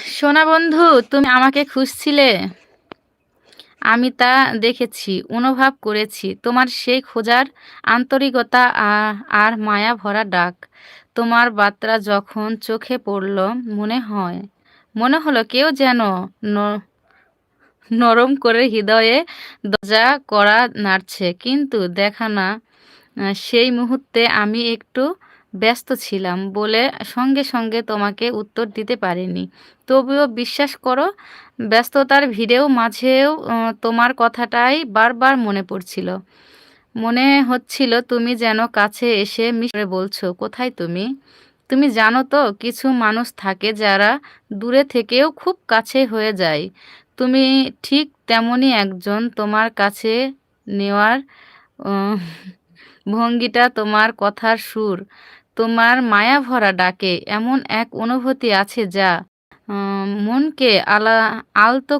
সোনা বন্ধু, তুমি আমাকে খুঁজছিলে। আমি তা দেখেছি, অনুভব করেছি। তোমার সেই খোঁজার আন্তরিকতা আর মায়া ভরা ডাক। তোমার বার্তা যখন চোখে পড়ল, মনে হলো কেউ যেন ন- নরম করে হৃদয়ে দরজা করা নাড়ছে। কিন্তু দেখা না, সেই মুহূর্তে আমি একটু ব্যস্ত ছিলাম বলে সঙ্গে সঙ্গে তোমাকে উত্তর দিতে পারিনি। তবুও বিশ্বাস করো, ব্যস্ততার ভিড়েও মাঝেও তোমার কথাটাই বারবার মনে পড়ছিল। মনে হচ্ছিল তুমি যেন কাছে এসে মিষ্টি করে বলছো, কোথায় তুমি? তুমি জানো তো, কিছু মানুষ থাকে যারা দূরে থেকেও খুব কাছে হয়ে যায়। তুমি ঠিক তেমনই একজন। তোমার কাছে নেওয়ার আহ, ভঙ্গিটা, তোমার কথার সুর, তোমার মায়াভরা ডাকে এমন এক অনুভূতি আছে যা মনকে আলতো